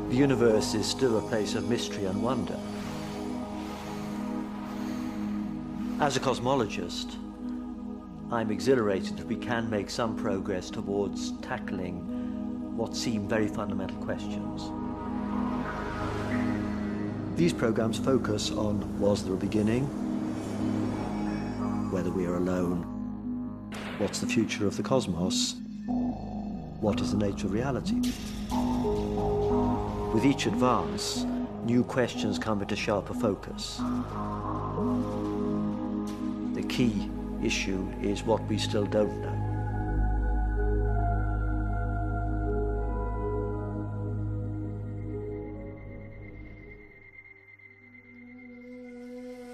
The universe is still a place of mystery and wonder. As a cosmologist, I'm exhilarated that we can make some progress towards tackling what seem very fundamental questions. These programs focus on, was there a beginning? Whether we are alone? What's the future of the cosmos? What is the nature of reality? With each advance, new questions come into sharper focus. The key issue is what we still don't know.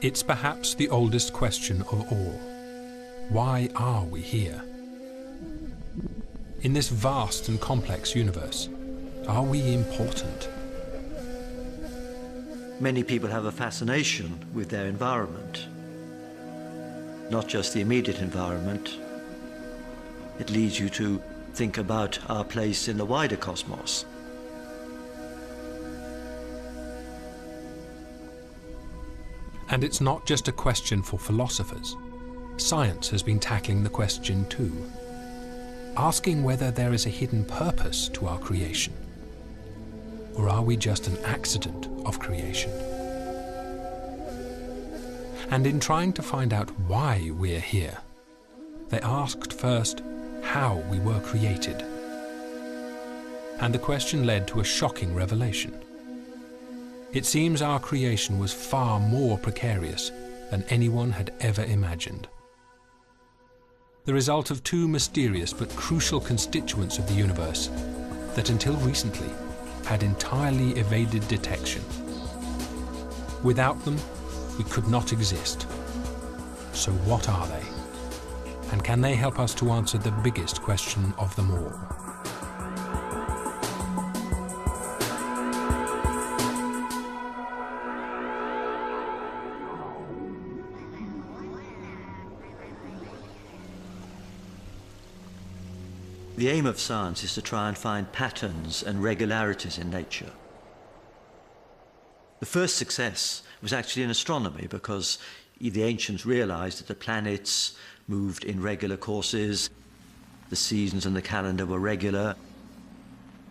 It's perhaps the oldest question of all. Why are we here? In this vast and complex universe, are we important? Many people have a fascination with their environment. Not just the immediate environment. It leads you to think about our place in the wider cosmos. And it's not just a question for philosophers. Science has been tackling the question too, asking whether there is a hidden purpose to our creation. Or are we just an accident of creation? And in trying to find out why we're here, they asked first how we were created. And the question led to a shocking revelation. It seems our creation was far more precarious than anyone had ever imagined. The result of two mysterious but crucial constituents of the universe that until recently had entirely evaded detection. Without them, we could not exist. So what are they? And can they help us to answer the biggest question of them all? The aim of science is to try and find patterns and regularities in nature. The first success was actually in astronomy because the ancients realized that the planets moved in regular courses, the seasons and the calendar were regular,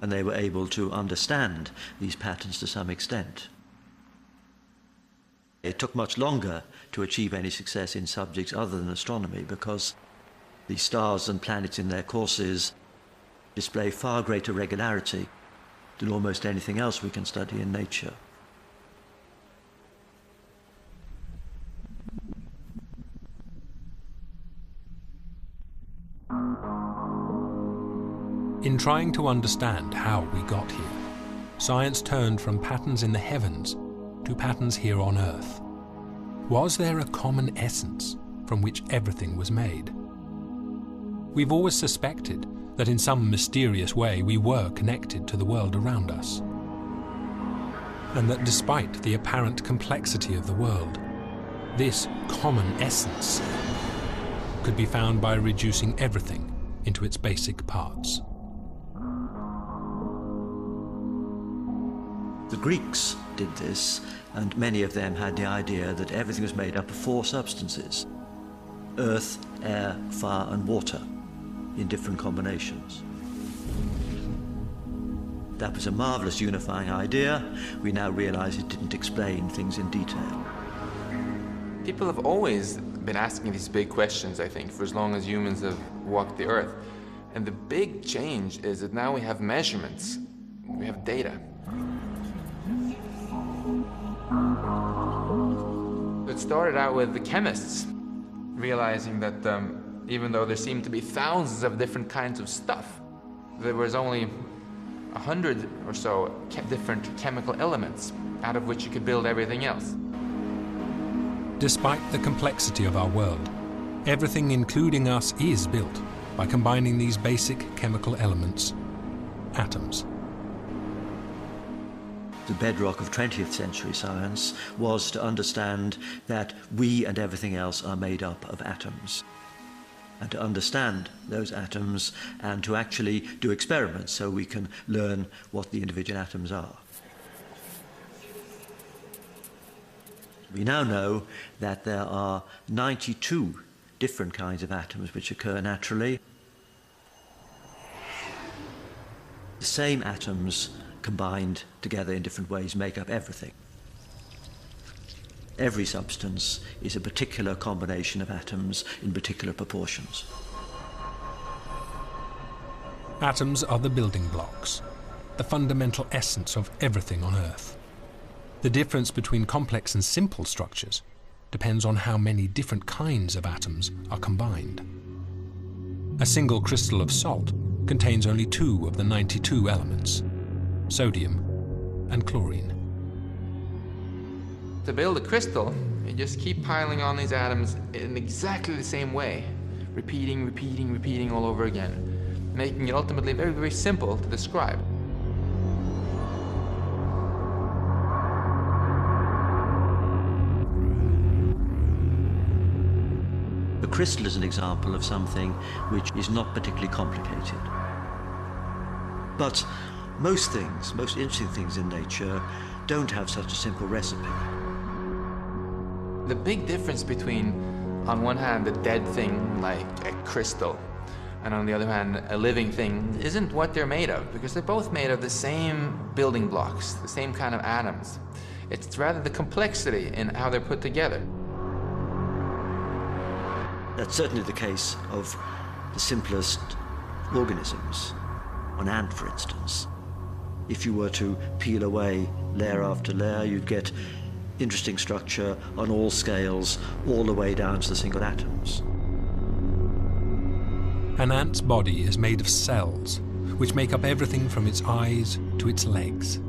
and they were able to understand these patterns to some extent. It took much longer to achieve any success in subjects other than astronomy because the stars and planets in their courses display far greater regularity than almost anything else we can study in nature. In trying to understand how we got here, science turned from patterns in the heavens to patterns here on Earth. Was there a common essence from which everything was made? We've always suspected that in some mysterious way we were connected to the world around us. And that despite the apparent complexity of the world, this common essence could be found by reducing everything into its basic parts. The Greeks did this, and many of them had the idea that everything was made up of four substances: earth, air, fire, and water, in different combinations. That was a marvelous unifying idea. We now realize it didn't explain things in detail. People have always been asking these big questions, I think, for as long as humans have walked the earth. And the big change is that now we have measurements, we have data. It started out with the chemists realizing that even though there seemed to be thousands of different kinds of stuff, there was only 100 or so different chemical elements out of which you could build everything else. Despite the complexity of our world, everything including us is built by combining these basic chemical elements, atoms. The bedrock of 20th century science was to understand that we and everything else are made up of atoms. and to understand those atoms and to actually do experiments so we can learn what the individual atoms are. We now know that there are 92 different kinds of atoms which occur naturally. The same atoms combined together in different ways make up everything. Every substance is a particular combination of atoms in particular proportions. Atoms are the building blocks, the fundamental essence of everything on Earth. The difference between complex and simple structures depends on how many different kinds of atoms are combined. A single crystal of salt contains only 2 of the 92 elements, sodium and chlorine. To build a crystal, you just keep piling on these atoms in exactly the same way, repeating all over again, making it ultimately very, very simple to describe. A crystal is an example of something which is not particularly complicated. But most things, most interesting things in nature, don't have such a simple recipe. The big difference between, on one hand, a dead thing like a crystal, and on the other hand, a living thing, isn't what they're made of, because they're both made of the same building blocks, the same kind of atoms. It's rather the complexity in how they're put together. That's certainly the case of the simplest organisms. An ant, for instance. If you were to peel away layer after layer, you'd get interesting structure on all scales, all the way down to the single atoms. An ant's body is made of cells, which make up everything from its eyes to its legs.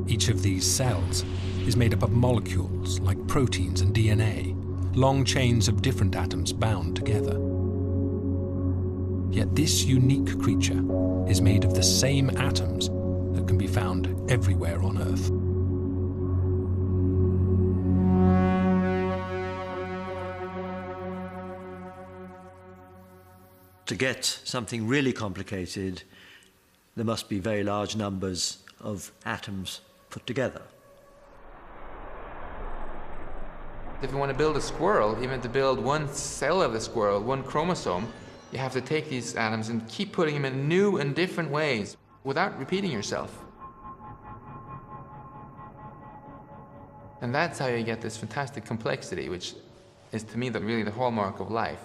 Each of these cells is made up of molecules like proteins and DNA, long chains of different atoms bound together. Yet this unique creature is made of the same atoms that can be found everywhere on Earth. To get something really complicated, there must be very large numbers of atoms put together. If you want to build a squirrel, even to build one cell of the squirrel, one chromosome, you have to take these atoms and keep putting them in new and different ways without repeating yourself. And that's how you get this fantastic complexity, which is to me really the hallmark of life.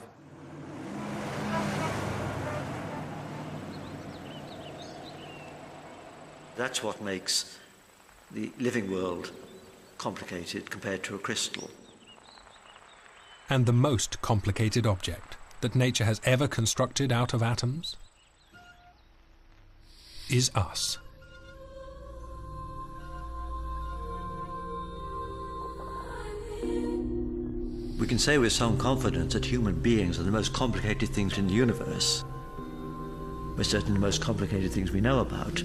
That's what makes the living world complicated compared to a crystal. And the most complicated object that nature has ever constructed out of atoms is us. We can say with some confidence that human beings are the most complicated things in the universe. We're certainly the most complicated things we know about.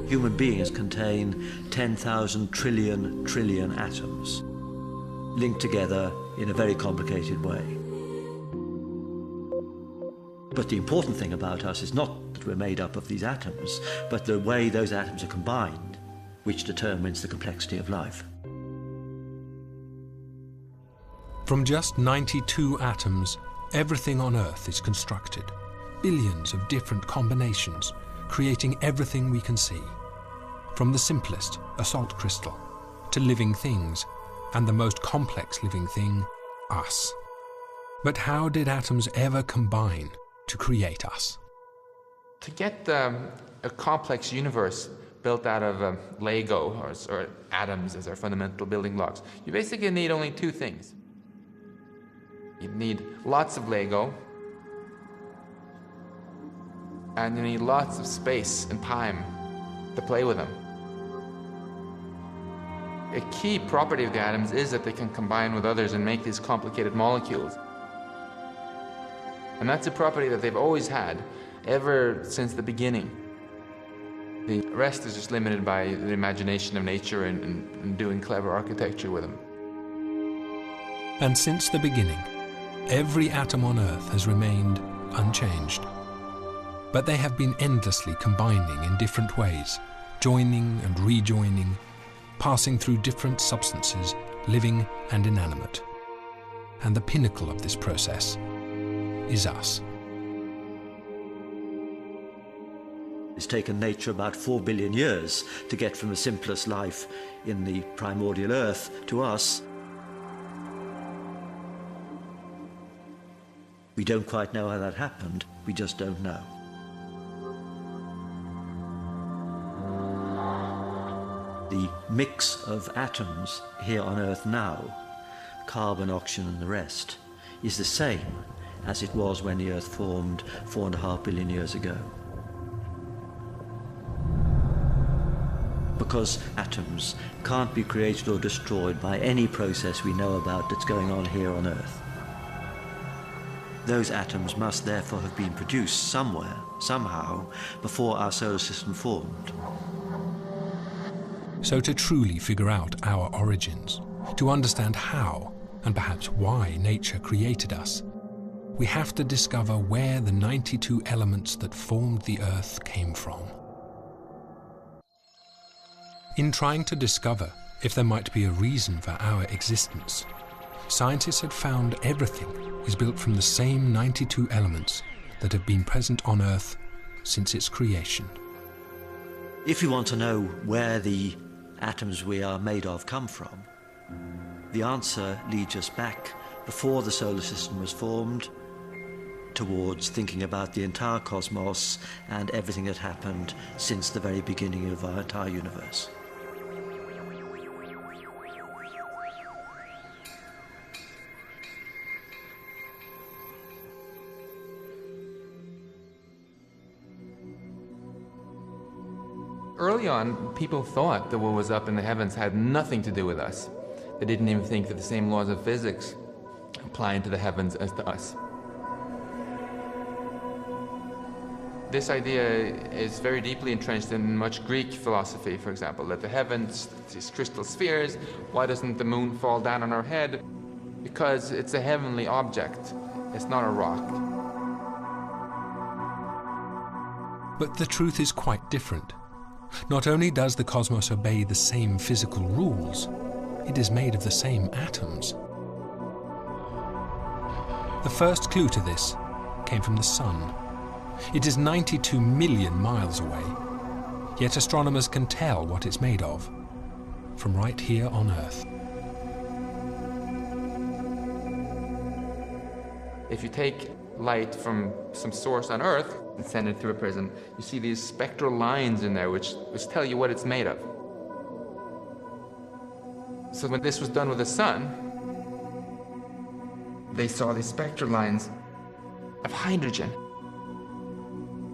Human beings contain 10,000 trillion atoms, linked together in a very complicated way. But the important thing about us is not that we're made up of these atoms, but the way those atoms are combined, which determines the complexity of life. From just 92 atoms, everything on Earth is constructed. Billions of different combinations, creating everything we can see. From the simplest, a salt crystal, to living things, and the most complex living thing, us. But how did atoms ever combine to create us? To get a complex universe built out of Lego, or atoms as our fundamental building blocks, you basically need only 2 things. You need lots of Lego, and you need lots of space and time to play with them. A key property of the atoms is that they can combine with others and make these complicated molecules. And that's a property that they've always had, ever since the beginning. The rest is just limited by the imagination of nature and doing clever architecture with them. And since the beginning, every atom on Earth has remained unchanged. But they have been endlessly combining in different ways, joining and rejoining, passing through different substances, living and inanimate. And the pinnacle of this process is us. It's taken nature about 4 billion years to get from the simplest life in the primordial Earth to us. We don't quite know how that happened, we just don't know. The mix of atoms here on Earth now, carbon, oxygen and the rest, is the same as it was when the Earth formed 4.5 billion years ago. Because atoms can't be created or destroyed by any process we know about that's going on here on Earth. Those atoms must therefore have been produced somewhere, somehow, before our solar system formed. So to truly figure out our origins, to understand how, and perhaps why nature created us, we have to discover where the 92 elements that formed the Earth came from. In trying to discover if there might be a reason for our existence, scientists had found everything is built from the same 92 elements that have been present on Earth since its creation. If you want to know where the atoms we are made of come from, the answer leads us back before the solar system was formed, towards thinking about the entire cosmos and everything that happened since the very beginning of our entire universe. Early on, people thought that what was up in the heavens had nothing to do with us. They didn't even think that the same laws of physics applied to the heavens as to us. This idea is very deeply entrenched in much Greek philosophy, for example, that the heavens, these crystal spheres, why doesn't the moon fall down on our head? Because it's a heavenly object, it's not a rock. But the truth is quite different. Not only does the cosmos obey the same physical rules, it is made of the same atoms. The first clue to this came from the Sun. It is 92 million miles away, yet astronomers can tell what it's made of from right here on Earth. If you take light from some source on Earth and send it through a prism, you see these spectral lines in there which tell you what it's made of. So when this was done with the Sun, they saw these spectral lines of hydrogen.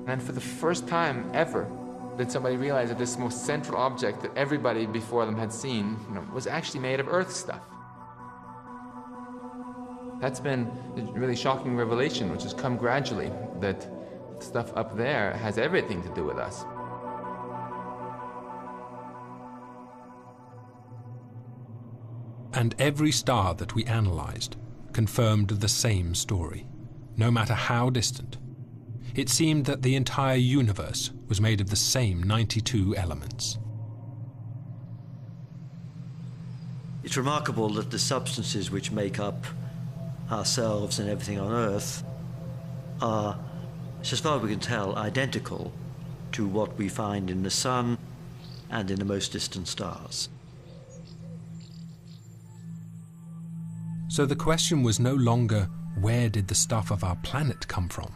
And for the first time ever, did somebody realize that this most central object that everybody before them had seen, was actually made of Earth stuff. That's been a really shocking revelation, which has come gradually, that stuff up there has everything to do with us. And every star that we analyzed confirmed the same story, no matter how distant. It seemed that the entire universe was made of the same 92 elements. It's remarkable that the substances which make up ourselves and everything on Earth are, as far as we can tell, identical to what we find in the Sun and in the most distant stars. So the question was no longer, where did the stuff of our planet come from?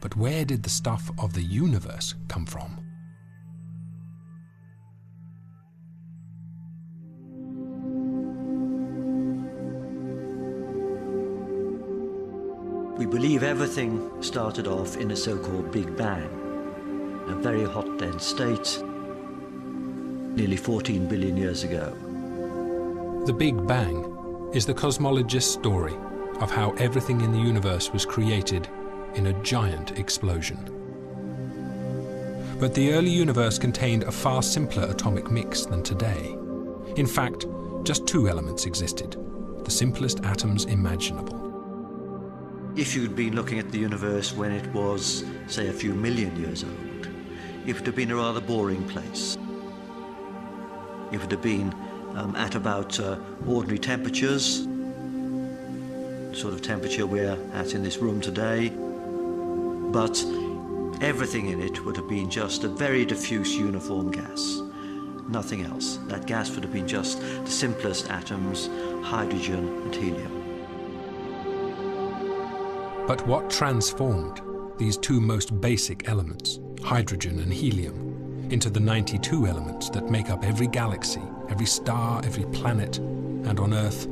But where did the stuff of the universe come from? We believe everything started off in a so-called Big Bang, a very hot, dense state, nearly 14 billion years ago. The Big Bang is the cosmologist's story of how everything in the universe was created in a giant explosion. But the early universe contained a far simpler atomic mix than today. In fact, just two elements existed, the simplest atoms imaginable. If you'd been looking at the universe when it was, say, a few million years old, it would have been a rather boring place. It would have been at about ordinary temperatures, sort of temperature we're at in this room today, but everything in it would have been just a very diffuse uniform gas, nothing else. That gas would have been just the simplest atoms, hydrogen and helium. But what transformed these two most basic elements, hydrogen and helium, into the 92 elements that make up every galaxy, every star, every planet, and on Earth,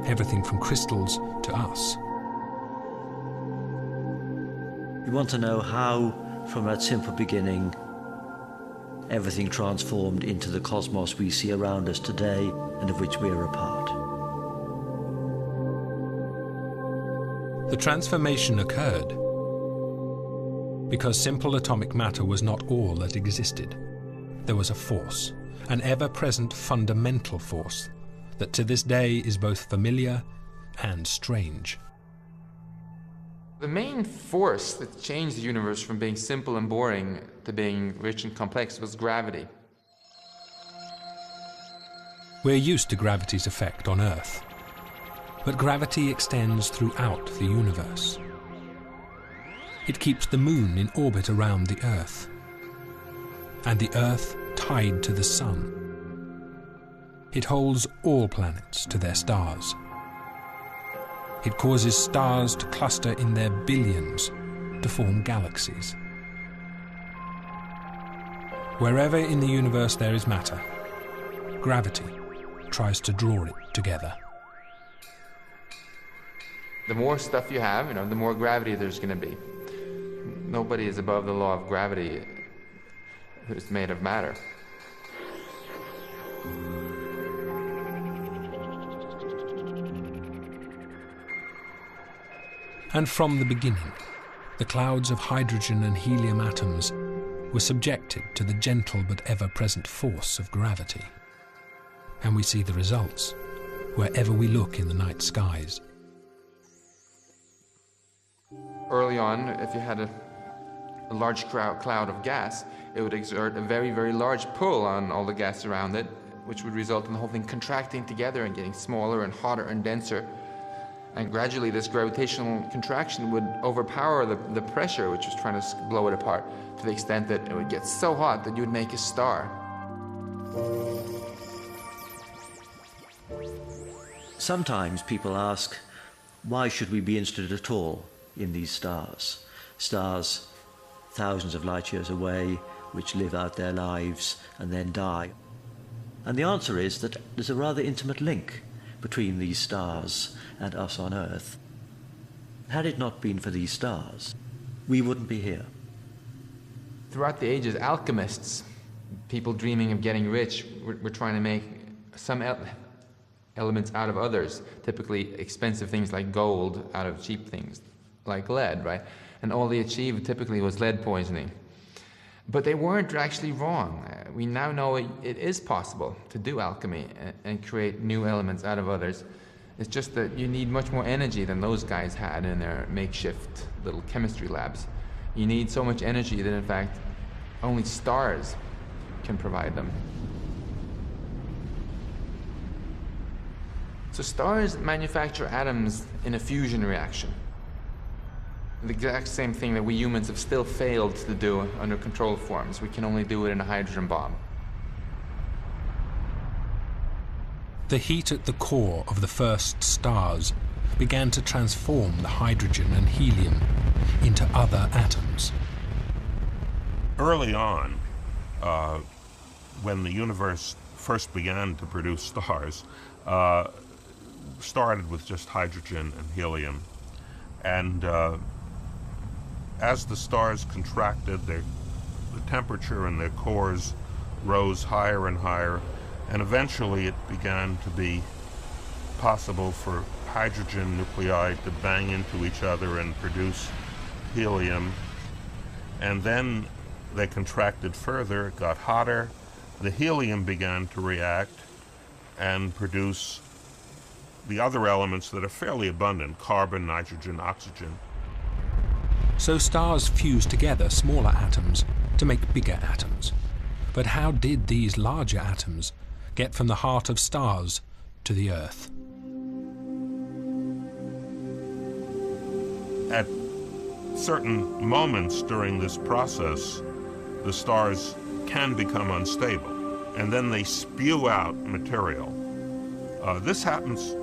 everything from crystals to us? You want to know how, from that simple beginning, everything transformed into the cosmos we see around us today and of which we are a part. The transformation occurred because simple atomic matter was not all that existed. There was a force, an ever-present fundamental force, that to this day is both familiar and strange. The main force that changed the universe from being simple and boring to being rich and complex was gravity. We're used to gravity's effect on Earth, but gravity extends throughout the universe. It keeps the moon in orbit around the Earth, and the Earth tied to the sun. It holds all planets to their stars. It causes stars to cluster in their billions to form galaxies. Wherever in the universe there is matter, gravity tries to draw it together. The more stuff you have, the more gravity there's going to be. Nobody is above the law of gravity who's made of matter. And from the beginning, the clouds of hydrogen and helium atoms were subjected to the gentle but ever-present force of gravity. And we see the results wherever we look in the night skies. Early on, if you had a large cloud of gas, it would exert a very, very large pull on all the gas around it, which would result in the whole thing contracting together and getting smaller and hotter and denser. And gradually this gravitational contraction would overpower the pressure which was trying to blow it apart, to the extent that it would get so hot that you would make a star. Sometimes people ask, why should we be interested at all in these stars? Stars thousands of light years away, which live out their lives and then die. And the answer is that there's a rather intimate link between these stars and us on Earth. Had it not been for these stars, we wouldn't be here. Throughout the ages, alchemists, people dreaming of getting rich, were trying to make some elements out of others, typically expensive things like gold out of cheap things like lead, right? And all they achieved typically was lead poisoning. But they weren't actually wrong. We now know it is possible to do alchemy and create new elements out of others. It's just that you need much more energy than those guys had in their makeshift little chemistry labs. You need so much energy that, in fact, only stars can provide them. So stars manufacture atoms in a fusion reaction. The exact same thing that we humans have still failed to do under controlled forms. We can only do it in a hydrogen bomb. The heat at the core of the first stars began to transform the hydrogen and helium into other atoms. Early on, when the universe first began to produce stars, started with just hydrogen and helium. And as the stars contracted, the temperature in their cores rose higher and higher, and eventually it began to be possible for hydrogen nuclei to bang into each other and produce helium. And then they contracted further, it got hotter, the helium began to react and produce the other elements that are fairly abundant, carbon, nitrogen, oxygen. So stars fuse together smaller atoms to make bigger atoms. But how did these larger atoms get from the heart of stars to the Earth? At certain moments during this process, the stars can become unstable, and then they spew out material. This happens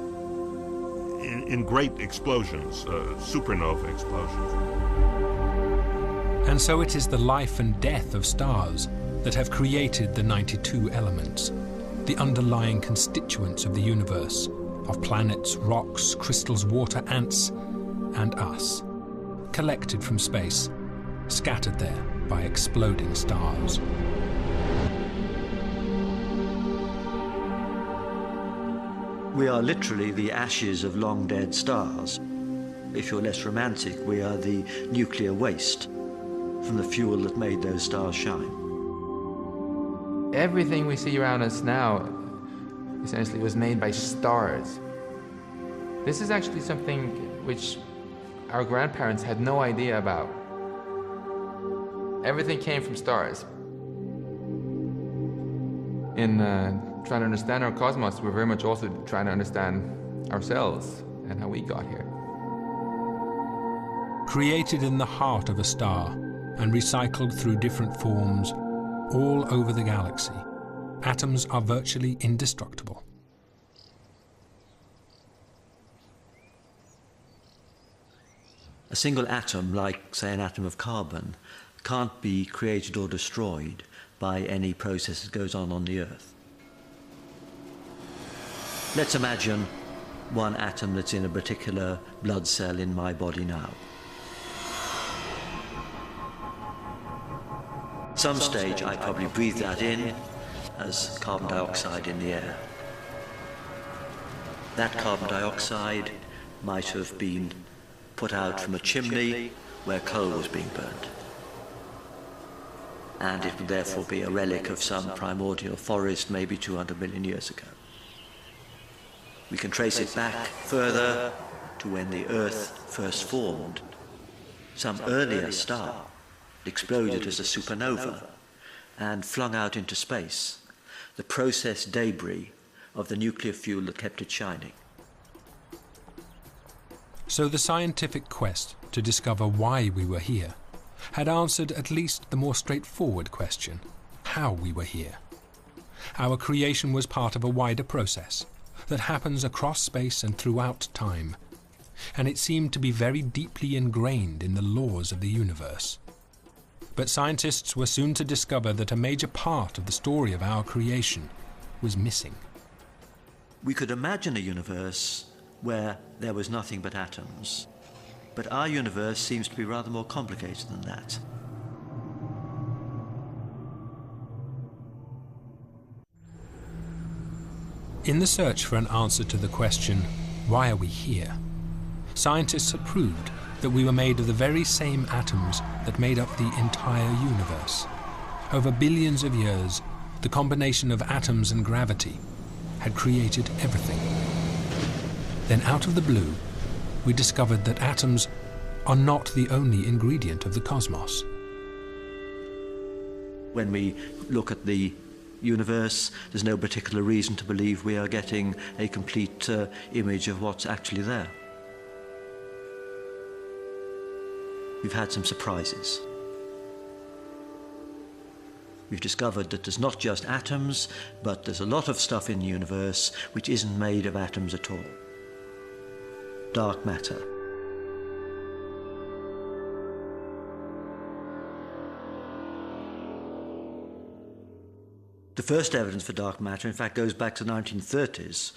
in great explosions, supernova explosions. And so it is the life and death of stars that have created the 92 elements, the underlying constituents of the universe, of planets, rocks, crystals, water, ants, and us, collected from space, scattered there by exploding stars. We are literally the ashes of long-dead stars. If you're less romantic, we are the nuclear waste from the fuel that made those stars shine. Everything we see around us now essentially was made by stars. This is actually something which our grandparents had no idea about. Everything came from stars. In trying to understand our cosmos, we're very much also trying to understand ourselves and how we got here. Created in the heart of a star and recycled through different forms all over the galaxy, atoms are virtually indestructible. A single atom, like, say, an atom of carbon, can't be created or destroyed by any process that goes on the Earth. Let's imagine one atom that's in a particular blood cell in my body now. Some stage I probably breathe that in as carbon dioxide in the air. That carbon dioxide might have been put out from a chimney where coal was being burnt. And it would therefore be a relic of some primordial forest maybe 200 million years ago. We can trace it back further to when the Earth first formed. Some earlier star exploded as a supernova and flung out into space the process debris of the nuclear fuel that kept it shining. So the scientific quest to discover why we were here had answered at least the more straightforward question, how we were here. Our creation was part of a wider process that happens across space and throughout time, and it seemed to be very deeply ingrained in the laws of the universe. But scientists were soon to discover that a major part of the story of our creation was missing. We could imagine a universe where there was nothing but atoms, but our universe seems to be rather more complicated than that. In the search for an answer to the question, why are we here? Scientists had proved that we were made of the very same atoms that made up the entire universe. Over billions of years, the combination of atoms and gravity had created everything. Then out of the blue, we discovered that atoms are not the only ingredient of the cosmos. When we look at the universe, there's no particular reason to believe we are getting a complete image of what's actually there. We've had some surprises. We've discovered that there's not just atoms, but there's a lot of stuff in the universe which isn't made of atoms at all. Dark matter. The first evidence for dark matter, in fact, goes back to the 1930s,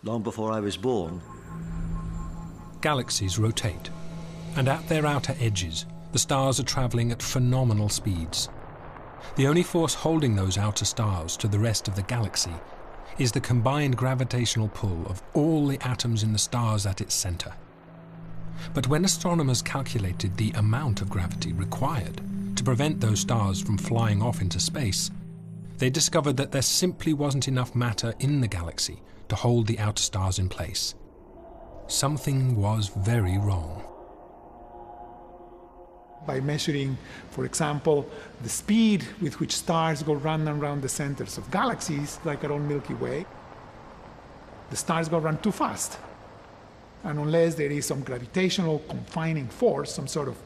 long before I was born. Galaxies rotate, and at their outer edges, the stars are travelling at phenomenal speeds. The only force holding those outer stars to the rest of the galaxy is the combined gravitational pull of all the atoms in the stars at its centre. But when astronomers calculated the amount of gravity required to to prevent those stars from flying off into space, they discovered that there simply wasn't enough matter in the galaxy to hold the outer stars in place. Something was very wrong. By measuring, for example, the speed with which stars go round and round the centers of galaxies, like our own Milky Way, the stars go round too fast. And unless there is some gravitational confining force, some sort of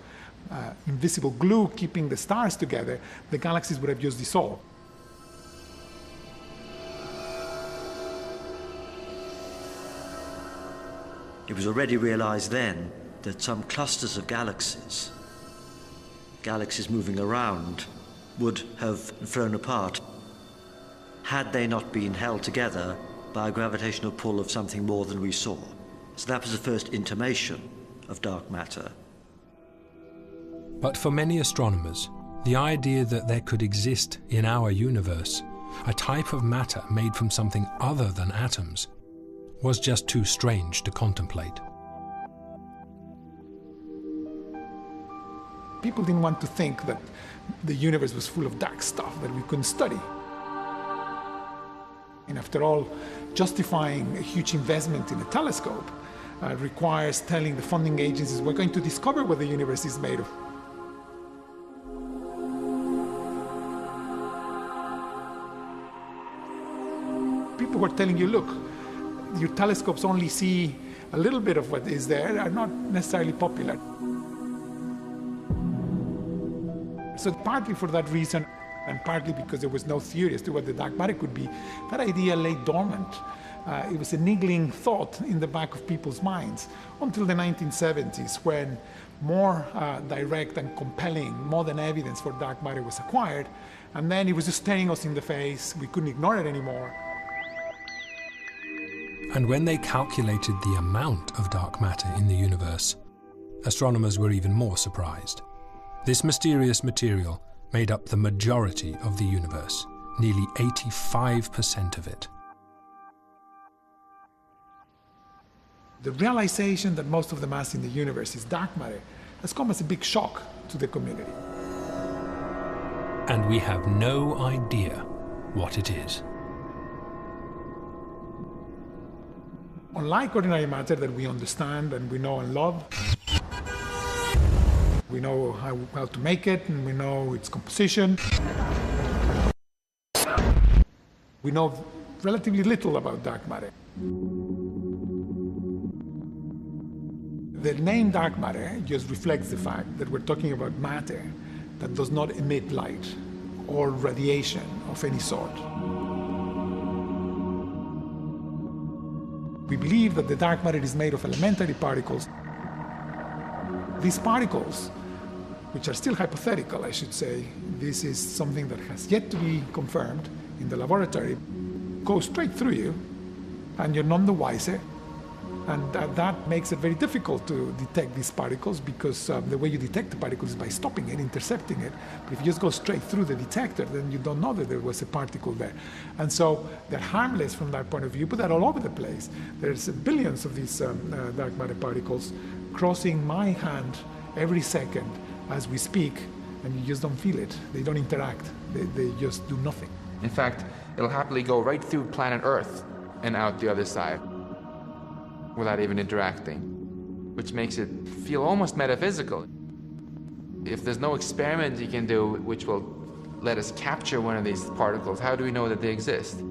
invisible glue keeping the stars together, the galaxies would have just dissolved. It was already realized then that some clusters of galaxies moving around, would have thrown apart had they not been held together by a gravitational pull of something more than we saw. So that was the first intimation of dark matter. But for many astronomers, the idea that there could exist in our universe a type of matter made from something other than atoms was just too strange to contemplate. People didn't want to think that the universe was full of dark stuff that we couldn't study. And after all, justifying a huge investment in a telescope requires telling the funding agencies, we're going to discover what the universe is made of. People were telling you, look, your telescopes only see a little bit of what is there, are not necessarily popular. So partly for that reason, and partly because there was no theory as to what the dark matter could be, that idea lay dormant. It was a niggling thought in the back of people's minds until the 1970s, when more direct and compelling modern evidence for dark matter was acquired, and then it was just staring us in the face. We couldn't ignore it anymore. And when they calculated the amount of dark matter in the universe, astronomers were even more surprised. This mysterious material made up the majority of the universe, nearly 85% of it. The realization that most of the mass in the universe is dark matter has come as a big shock to the community. And we have no idea what it is. Unlike ordinary matter that we understand and we know and love, we know how to make it, and we know its composition. We know relatively little about dark matter. The name dark matter just reflects the fact that we're talking about matter that does not emit light or radiation of any sort. We believe that the dark matter is made of elementary particles. These particles, which are still hypothetical, I should say, this is something that has yet to be confirmed in the laboratory, go straight through you, and you're none the wiser. And that makes it very difficult to detect these particles, because the way you detect the particles is by stopping it, intercepting it. But if you just go straight through the detector, then you don't know that there was a particle there. And so they're harmless from that point of view, but they're all over the place. There's billions of these dark matter particles crossing my hand every second as we speak, and you just don't feel it. They don't interact. They just do nothing. In fact, it'll happily go right through planet Earth and out the other side without even interacting, which makes it feel almost metaphysical. If there's no experiment you can do which will let us capture one of these particles, how do we know that they exist?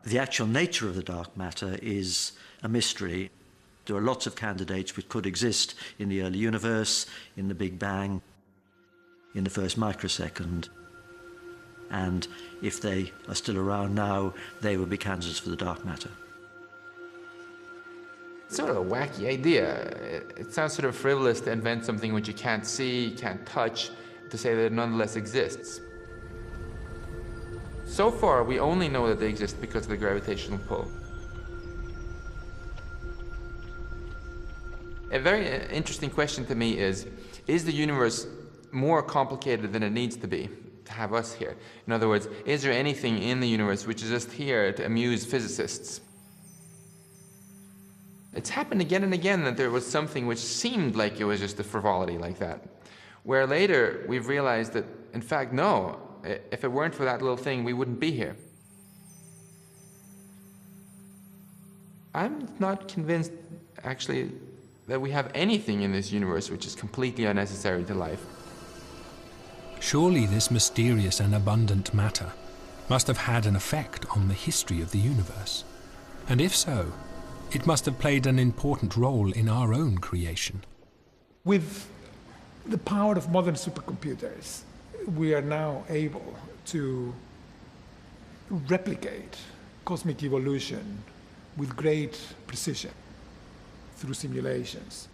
The actual nature of the dark matter is a mystery. There are lots of candidates which could exist in the early universe, in the Big Bang, in the first microsecond. And if they are still around now, they would be candidates for the dark matter. It's sort of a wacky idea. It sounds sort of frivolous to invent something which you can't see, can't touch, to say that it nonetheless exists. So far, we only know that they exist because of the gravitational pull. A very interesting question to me is the universe more complicated than it needs to be to have us here? In other words, is there anything in the universe which is just here to amuse physicists? It's happened again and again that there was something which seemed like it was just a frivolity like that, where later we've realized that, in fact, no, if it weren't for that little thing, we wouldn't be here. I'm not convinced, actually, that we have anything in this universe which is completely unnecessary to life. Surely this mysterious and abundant matter must have had an effect on the history of the universe. And if so, it must have played an important role in our own creation. With the power of modern supercomputers, we are now able to replicate cosmic evolution with great precision through simulations.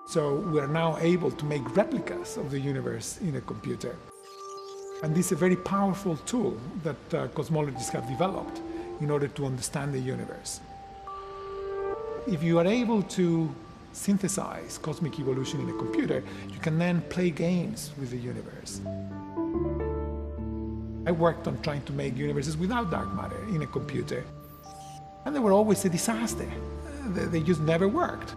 So we are now able to make replicas of the universe in a computer. And this is a very powerful tool that cosmologists have developed in order to understand the universe. If you are able to synthesize cosmic evolution in a computer, you can then play games with the universe. I worked on trying to make universes without dark matter in a computer, and they were always a disaster. They just never worked.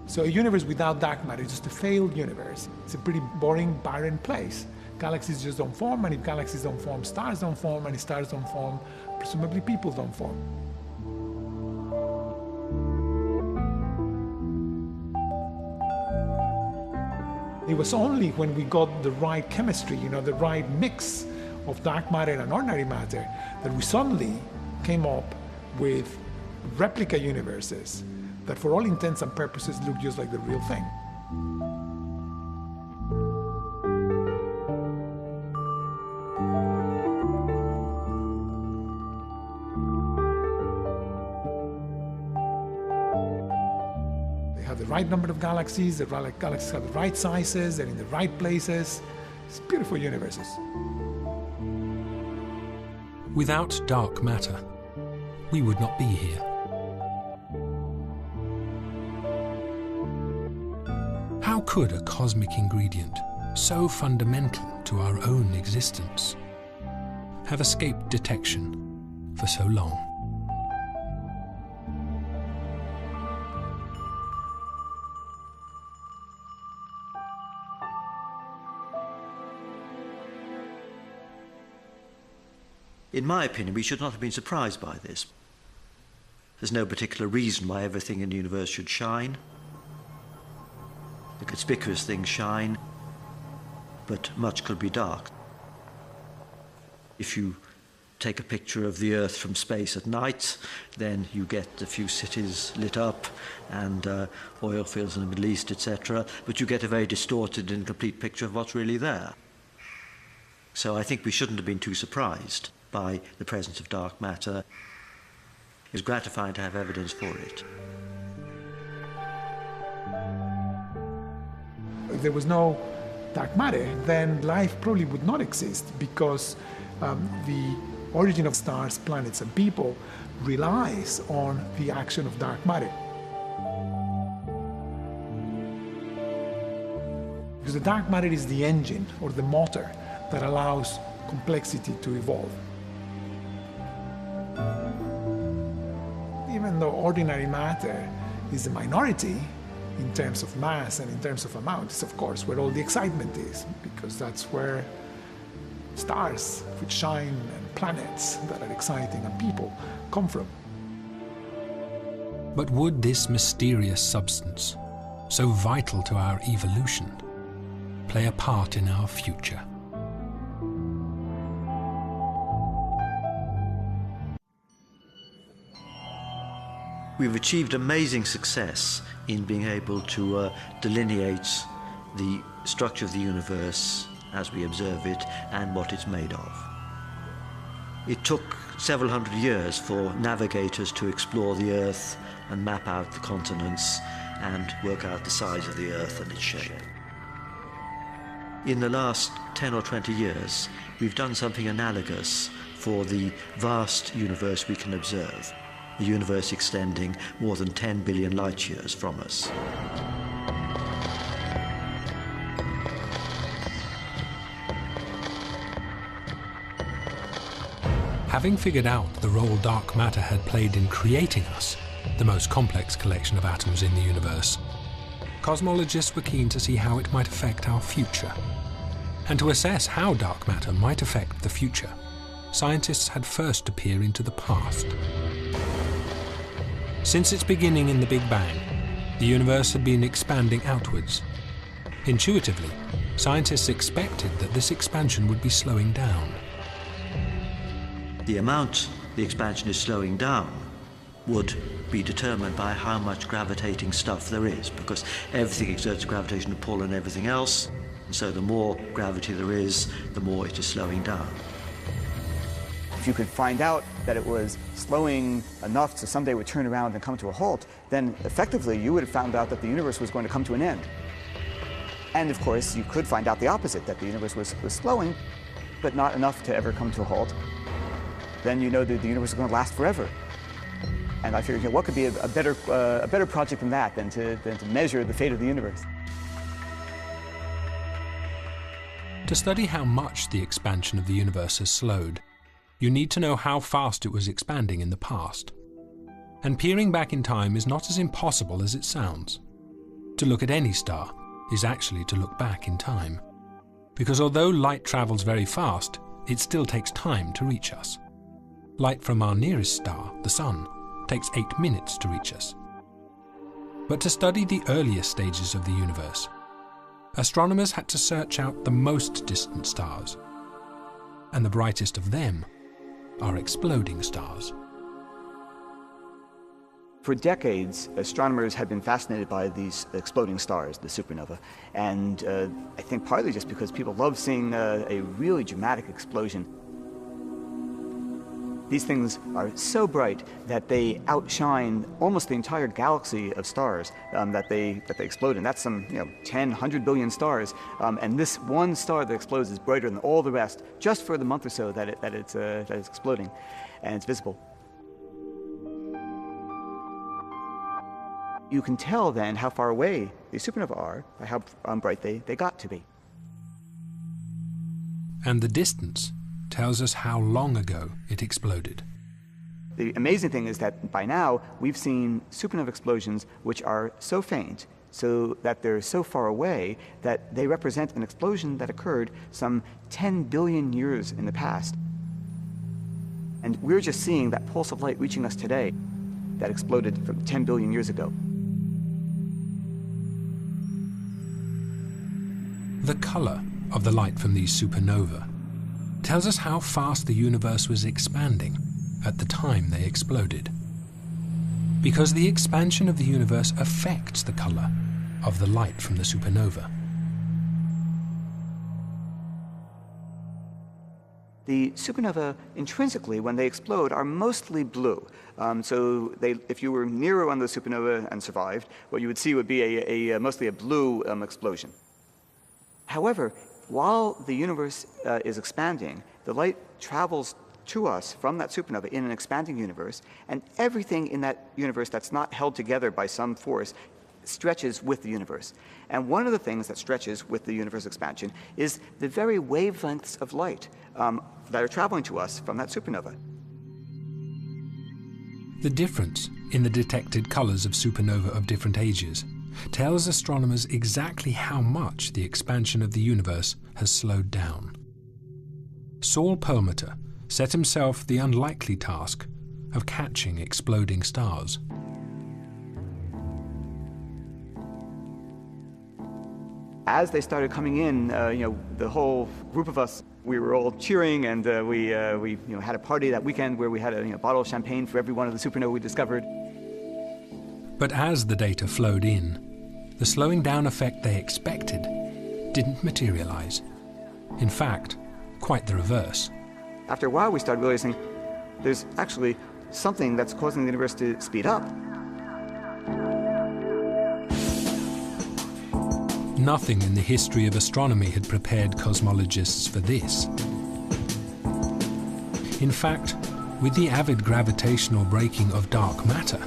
So a universe without dark matter is just a failed universe. It's a pretty boring, barren place. Galaxies just don't form, and if galaxies don't form, stars don't form, and if stars don't form, presumably people don't form. It was only when we got the right chemistry, the right mix of dark matter and ordinary matter, that we suddenly came up with replica universes that for all intents and purposes look just like the real thing. The right number of galaxies, the galaxies have the right sizes, they're in the right places. It's beautiful universes. Without dark matter, we would not be here. How could a cosmic ingredient so fundamental to our own existence have escaped detection for so long? In my opinion, we should not have been surprised by this. There's no particular reason why everything in the universe should shine. The conspicuous things shine, but much could be dark. If you take a picture of the Earth from space at night, then you get a few cities lit up and oil fields in the Middle East, etc., but you get a very distorted and incomplete picture of what's really there. So I think we shouldn't have been too surprised by the presence of dark matter. It's gratifying to have evidence for it. If there was no dark matter, then life probably would not exist, because the origin of stars, planets, and people relies on the action of dark matter. Because the dark matter is the engine or the motor that allows complexity to evolve. Even though ordinary matter is a minority in terms of mass and in terms of amount, it's of course where all the excitement is, because that's where stars which shine and planets that are exciting and people come from. But would this mysterious substance, so vital to our evolution, play a part in our future? We've achieved amazing success in being able to delineate the structure of the universe as we observe it and what it's made of. It took several hundred years for navigators to explore the Earth and map out the continents and work out the size of the Earth and its shape. In the last 10 or 20 years, we've done something analogous for the vast universe we can observe, a universe extending more than 10 billion light years from us. Having figured out the role dark matter had played in creating us, the most complex collection of atoms in the universe, cosmologists were keen to see how it might affect our future. And to assess how dark matter might affect the future, scientists had first to peer into the past. Since its beginning in the Big Bang, the universe had been expanding outwards. Intuitively, scientists expected that this expansion would be slowing down. The amount the expansion is slowing down would be determined by how much gravitating stuff there is, because everything exerts a gravitational pull on everything else, and so the more gravity there is, the more it is slowing down. If you could find out that it was slowing enough so someday it would turn around and come to a halt, then effectively you would have found out that the universe was going to come to an end. And of course, you could find out the opposite, that the universe was slowing, but not enough to ever come to a halt. Then you know that the universe is going to last forever. And I figured, what could be a better project than that, than to measure the fate of the universe? To study how much the expansion of the universe has slowed, you need to know how fast it was expanding in the past. And peering back in time is not as impossible as it sounds. To look at any star is actually to look back in time. Because although light travels very fast, it still takes time to reach us. Light from our nearest star, the Sun, takes 8 minutes to reach us. But to study the earliest stages of the universe, astronomers had to search out the most distant stars. And the brightest of them are exploding stars. For decades, astronomers had been fascinated by these exploding stars, the supernova, and I think partly just because people love seeing a really dramatic explosion. These things are so bright that they outshine almost the entire galaxy of stars that they explode in. That's some 10, 100 billion stars, and this one star that explodes is brighter than all the rest, just for the month or so that it's exploding, and it's visible. You can tell then how far away these supernovae are by how bright they got to be. And the distance tells us how long ago it exploded. The amazing thing is that by now we've seen supernova explosions which are so faint, so that they're so far away that they represent an explosion that occurred some 10 billion years in the past. And we're just seeing that pulse of light reaching us today that exploded from 10 billion years ago. The color of the light from these supernovae tells us how fast the universe was expanding at the time they exploded. Because the expansion of the universe affects the color of the light from the supernova. The supernova, intrinsically, when they explode, are mostly blue. If you were near one of the supernova and survived, what you would see would be mostly a blue explosion. However, while the universe is expanding, the light travels to us from that supernova in an expanding universe, and everything in that universe that's not held together by some force stretches with the universe. And one of the things that stretches with the universe expansion is the very wavelengths of light that are traveling to us from that supernova. The difference in the detected colors of supernova of different ages tells astronomers exactly how much the expansion of the universe has slowed down. Saul Perlmutter set himself the unlikely task of catching exploding stars. As they started coming in, the whole group of us, we were all cheering, and we had a party that weekend where we had a bottle of champagne for every one of the supernovae we discovered. But as the data flowed in, the slowing down effect they expected didn't materialize. In fact, quite the reverse. After a while, we started realizing there's actually something that's causing the universe to speed up. Nothing in the history of astronomy had prepared cosmologists for this. In fact, with the avid gravitational braking of dark matter,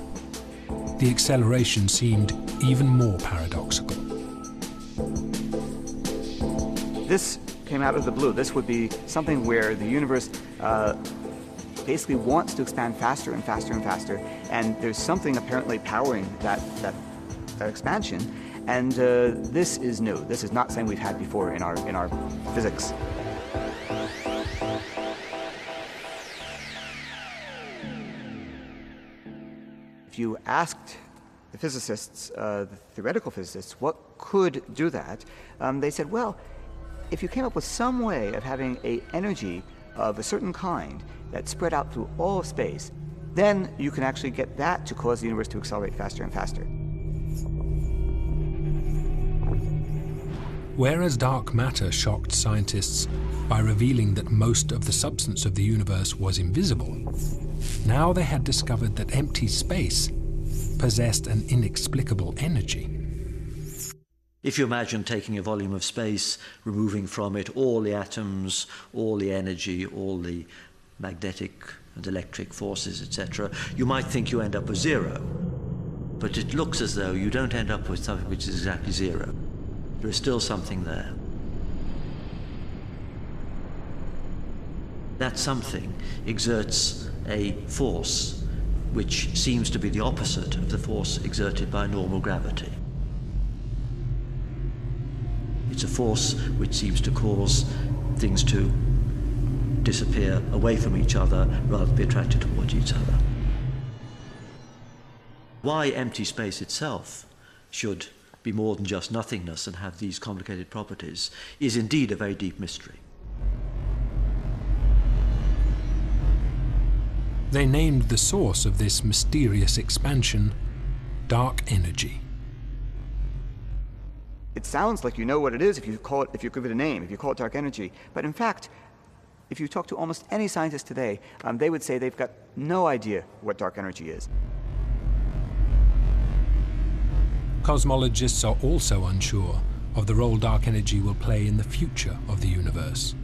the acceleration seemed even more paradoxical. This came out of the blue. This would be something where the universe basically wants to expand faster and faster and faster, and there's something apparently powering that expansion. And this is new. This is not something we've had before in our physics. If you asked the physicists, the theoretical physicists, what could do that, they said, well, if you came up with some way of having an energy of a certain kind that spread out through all of space, then you can actually get that to cause the universe to accelerate faster and faster. Whereas dark matter shocked scientists by revealing that most of the substance of the universe was invisible, now they had discovered that empty space possessed an inexplicable energy. If you imagine taking a volume of space, removing from it all the atoms, all the energy, all the magnetic and electric forces, etc., you might think you end up with zero. But it looks as though you don't end up with something which is exactly zero. There is still something there. That something exerts a force which seems to be the opposite of the force exerted by normal gravity. It's a force which seems to cause things to disappear away from each other rather than be attracted towards each other. Why empty space itself should be more than just nothingness and have these complicated properties is indeed a very deep mystery. They named the source of this mysterious expansion dark energy. It sounds like you know what it is if you give it a name, if you call it dark energy. But in fact, if you talk to almost any scientist today, they would say they've got no idea what dark energy is. Cosmologists are also unsure of the role dark energy will play in the future of the universe.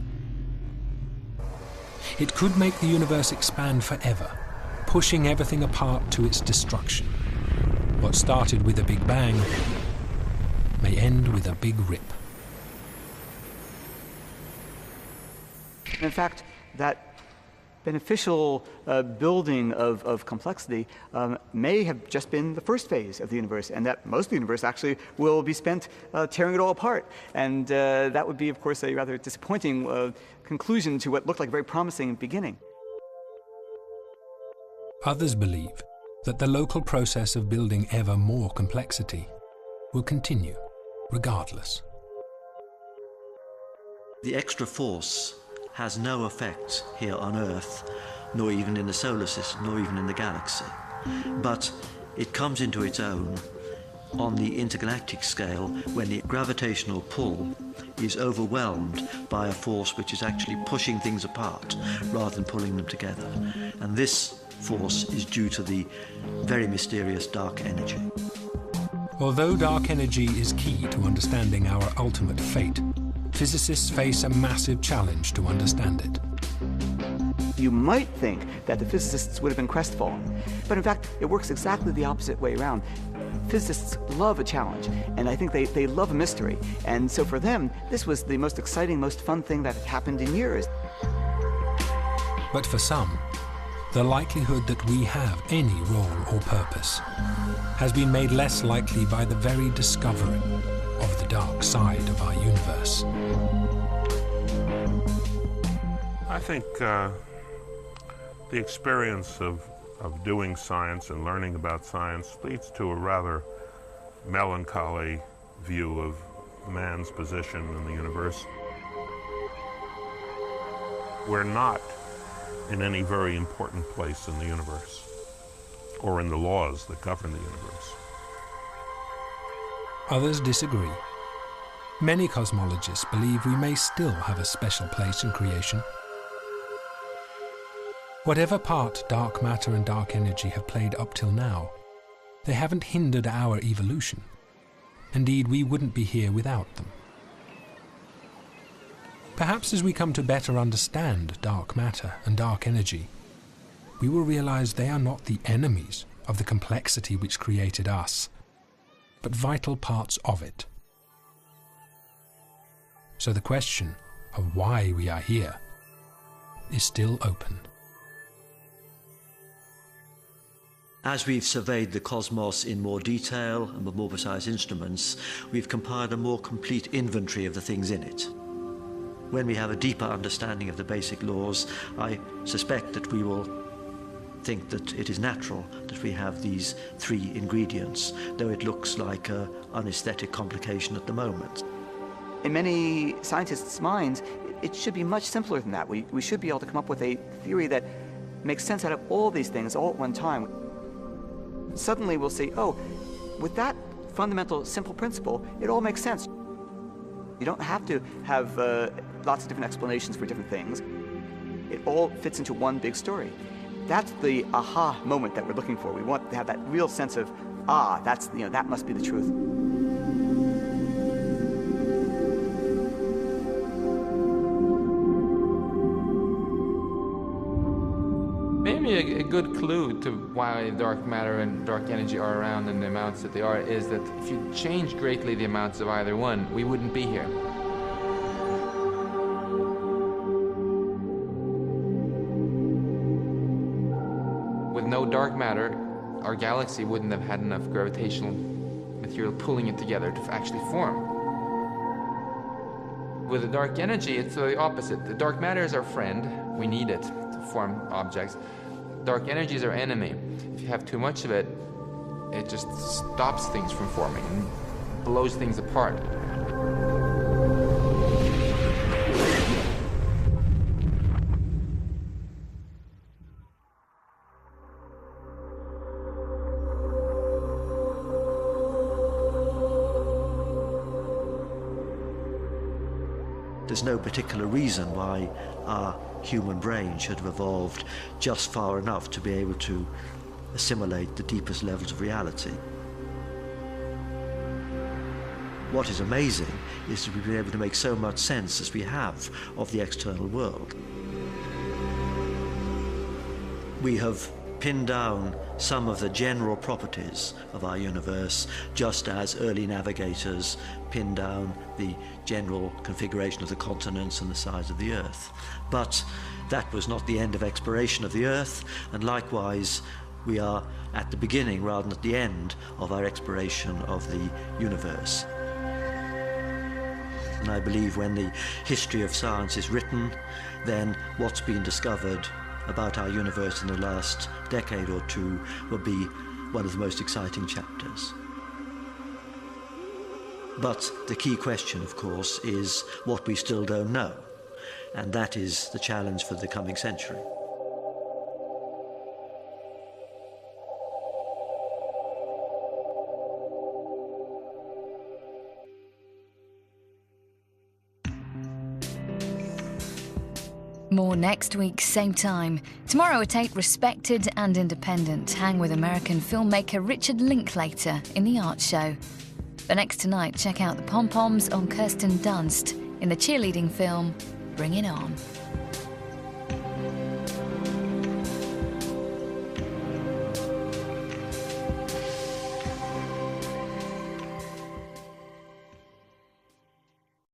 It could make the universe expand forever, pushing everything apart to its destruction. What started with a Big Bang may end with a big rip. In fact, that beneficial building of complexity may have just been the first phase of the universe, and that most of the universe actually will be spent tearing it all apart. And that would be, of course, a rather disappointing conclusion to what looked like a very promising beginning. Others believe that the local process of building ever more complexity will continue regardless. The extra force has no effect here on Earth, nor even in the solar system, nor even in the galaxy. But it comes into its own on the intergalactic scale when the gravitational pull is overwhelmed by a force which is actually pushing things apart rather than pulling them together. And this force is due to the very mysterious dark energy. Although dark energy is key to understanding our ultimate fate, physicists face a massive challenge to understand it. You might think that the physicists would have been crestfallen, but in fact, it works exactly the opposite way around. Physicists love a challenge, and I think they love a mystery. And so for them, this was the most exciting, most fun thing that had happened in years. But for some, the likelihood that we have any role or purpose has been made less likely by the very discovering of the dark side of our universe. I think the experience of doing science and learning about science leads to a rather melancholy view of man's position in the universe. We're not in any very important place in the universe, or in the laws that govern the universe. Others disagree. Many cosmologists believe we may still have a special place in creation. Whatever part dark matter and dark energy have played up till now, they haven't hindered our evolution. Indeed, we wouldn't be here without them. Perhaps as we come to better understand dark matter and dark energy, we will realize they are not the enemies of the complexity which created us, but vital parts of it. So the question of why we are here is still open. As we've surveyed the cosmos in more detail and with more precise instruments, we've compiled a more complete inventory of the things in it. When we have a deeper understanding of the basic laws, I suspect that we will think that it is natural that we have these three ingredients, though it looks like an unaesthetic complication at the moment. In many scientists' minds, it should be much simpler than that. We should be able to come up with a theory that makes sense out of all these things all at one time. Suddenly we'll see, oh, with that fundamental simple principle, it all makes sense. You don't have to have lots of different explanations for different things. It all fits into one big story. That's the aha moment that we're looking for. We want to have that real sense of, that's, that must be the truth. Maybe a good clue to why dark matter and dark energy are around in the amounts that they are is that if you change greatly the amounts of either one, we wouldn't be here. With no dark matter, our galaxy wouldn't have had enough gravitational material pulling it together to actually form. With the dark energy, it's the opposite. The dark matter is our friend. We need it to form objects. Dark energy is our enemy. If you have too much of it, it just stops things from forming and blows things apart. There's no particular reason why our human brain should have evolved just far enough to be able to assimilate the deepest levels of reality. What is amazing is to be able to make so much sense as we have of the external world. We have pinned down some of the general properties of our universe, just as early navigators pinned down the general configuration of the continents and the size of the Earth. But that was not the end of exploration of the Earth, and likewise we are at the beginning rather than at the end of our exploration of the universe. And I believe when the history of science is written, then what's been discovered about our universe in the last decade or two will be one of the most exciting chapters. But the key question, of course, is what we still don't know, and that is the challenge for the coming century. More next week, same time. Tomorrow at 8, Respected and Independent. Hang with American filmmaker Richard Linklater in the art show. But next tonight, check out the pom-poms on Kirsten Dunst in the cheerleading film Bring It On.